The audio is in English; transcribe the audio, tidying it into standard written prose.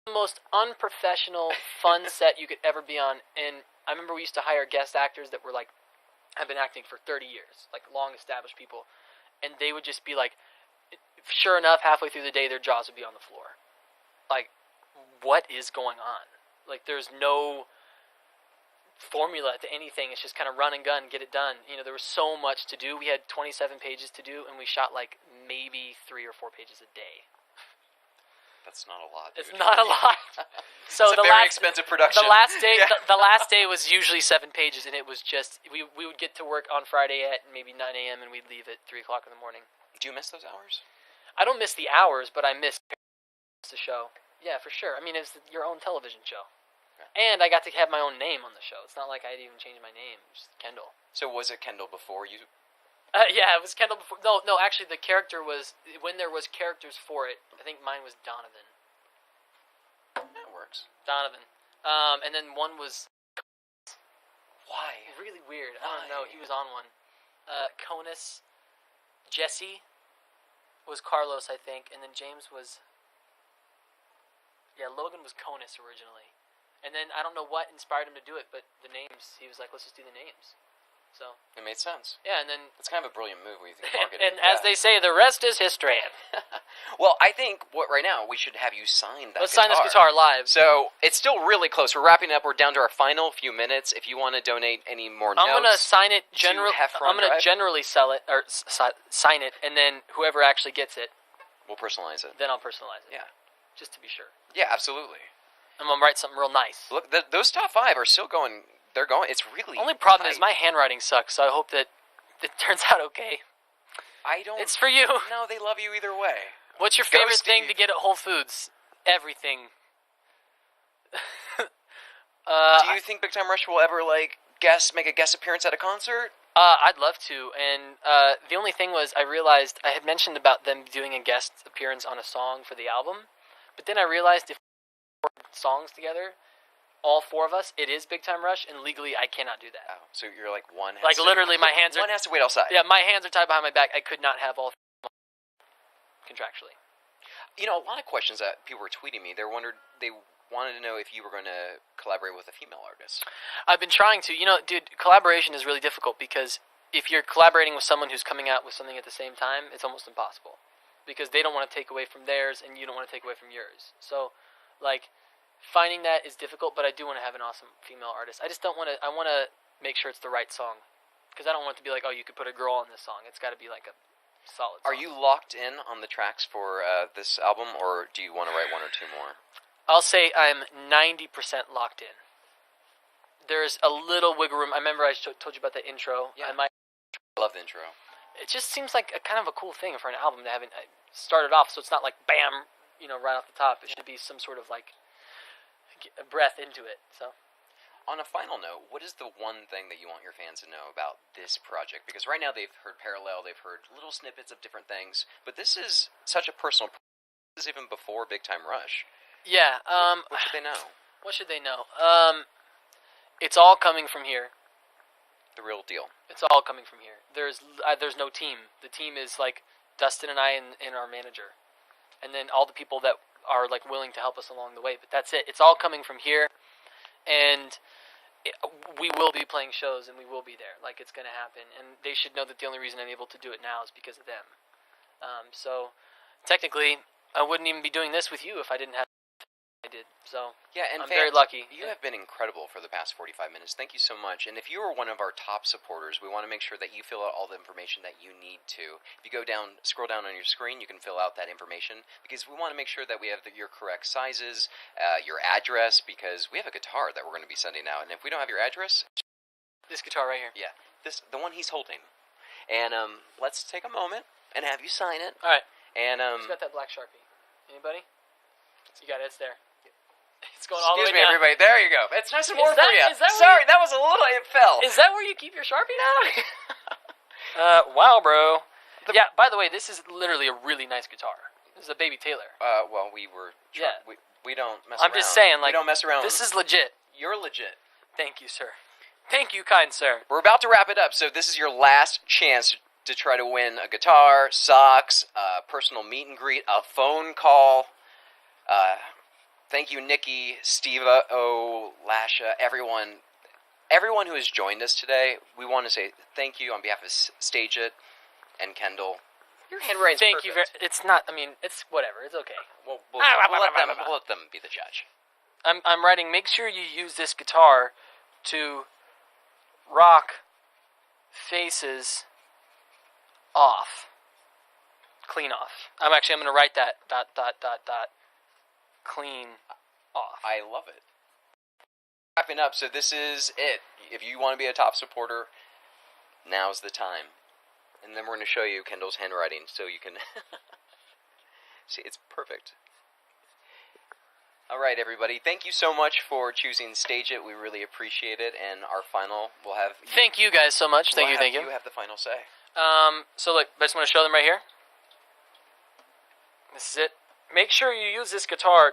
the most unprofessional, fun set you could ever be on. And I remember we used to hire guest actors that were like, have been acting for 30 years, like long established people, and they would just be like, sure enough, halfway through the day, their jaws would be on the floor. Like, what is going on? Like, there's no formula to anything. It's just kind of run and gun, get it done. You know, there was so much to do. We had 27 pages to do, and we shot like maybe 3 or 4 pages a day. That's not a lot. Dude. It's not a lot. So it's a very expensive production. The last day, the last day was usually 7 pages, and it was just we would get to work on Friday at maybe 9 a.m. and we'd leave at 3 o'clock in the morning. Do you miss those hours? I don't miss the hours, but I miss the show. Yeah, for sure. I mean, it's your own television show, and I got to have my own name on the show. It's not like I had even changed my name. It's just Kendall. So was it Kendall before you? Yeah, it was Kendall before. No, actually, the character was when there was characters for it. I think mine was Donovan. That works. Donovan. And then one was. Why? Really weird. I don't know. He was on one. Conus. Jesse was Carlos, I think, and then James was. Yeah, Logan was Conus originally, and then I don't know what inspired him to do it, but the names. He was like, let's just do the names. So it made sense. Yeah, and then it's kind of a brilliant move when you think marketing. And as they say, the rest is history. Well, I think right now we should have you sign that. Let's sign this guitar live. So it's still really close. We're wrapping up. We're down to our final few minutes. If you want to donate any more notes, I'm gonna sign it. I'm gonna Drive. generally sell it or sign it, and then whoever actually gets it, we'll personalize it. Then I'll personalize it. Yeah, just to be sure. Yeah, absolutely. I'm gonna write something real nice. Look, those top 5 are still going. They're going. It's really. Only problem is my handwriting sucks, so I hope that it turns out okay. I don't. It's for you. No, they love you either way. What's your favorite thing to get at Whole Foods? Everything. Do you think Big Time Rush will ever make a guest appearance at a concert? I'd love to, and the only thing was I realized I had mentioned about them doing a guest appearance on a song for the album, but then I realized if we record songs together, all 4 of us, it is Big Time Rush, and legally I cannot do that. Oh, so you're like one. Literally, my hands are. One has to wait outside. Yeah, my hands are tied behind my back. I could not have all contractually. You know, a lot of questions that people were tweeting me. They wanted to know if you were going to collaborate with a female artist. I've been trying to. You know, dude, collaboration is really difficult because if you're collaborating with someone who's coming out with something at the same time, it's almost impossible because they don't want to take away from theirs and you don't want to take away from yours. So, finding that is difficult, but I do want to have an awesome female artist. I just don't want to. I want to make sure it's the right song, because I don't want it to be like, oh, you could put a girl on this song. It's got to be like a solid song. Are you locked in on the tracks for this album, or do you want to write 1 or 2 more? I'll say I'm 90% locked in. There's a little wiggle room. I remember I told you about the intro. Yeah. I love the intro. It just seems like a kind of a cool thing for an album to have it started off, so it's not like bam, right off the top. It should be some sort of a breath into it. So, on a final note, what is the one thing that you want your fans to know about this project? Because right now they've heard Parallel, they've heard little snippets of different things, but this is such a personal. This is even before Big Time Rush. Yeah. What should they know? What should they know? It's all coming from here. The real deal. It's all coming from here. There's no team. The team is Dustin and I and our manager, and then all the people that are willing to help us along the way. But that's it. It's all coming from here, and we will be playing shows, and we will be there. It's going to happen, and they should know that the only reason I'm able to do it now is because of them. So technically, I wouldn't even be doing this with you if I didn't have. I did. So yeah, and I'm very lucky. You have been incredible for the past 45 minutes. Thank you so much. And if you are one of our top supporters, we want to make sure that you fill out all the information that you need to. If you scroll down on your screen, you can fill out that information because we want to make sure that we have your correct sizes, your address, because we have a guitar that we're going to be sending out. And if we don't have your address, this guitar right here. Yeah, the one he's holding. And let's take a moment and have you sign it. All right. And who's got that black Sharpie? Anybody? You got it. It's there. It's going all the way down. Excuse me, everybody. There you go. It's nice and warm for you. Sorry, that was a little. It fell. Is that where you keep your Sharpie now? Wow, bro. Yeah. By the way, this is literally a really nice guitar. This is a Baby Taylor. Well, we were. Yeah. We don't mess around. I'm just saying, we don't mess around. This is legit. You're legit. Thank you, sir. Thank you, kind sir. We're about to wrap it up, so this is your last chance to try to win a guitar, socks, a personal meet and greet, a phone call. Thank you, Nikki, Steva, O, Lasha, everyone who has joined us today. We want to say thank you on behalf of StageIt and Kendall. Your handwriting's perfect. Thank you very. It's not. I mean, it's whatever. It's okay. We'll let them be the judge. I'm writing. Make sure you use this guitar to rock faces off. Clean off. I'm going to write that. ... Clean off. I love it. Wrapping up. So this is it. If you want to be a top supporter, now's the time. And then we're going to show you Kendall's handwriting so you can see it's perfect. All right, everybody. Thank you so much for choosing StageIt. We really appreciate it. And our final, we'll have... Thank you guys so much. Thank you. You have the final say. So look, I just want to show them right here. This is it. Make sure you use this guitar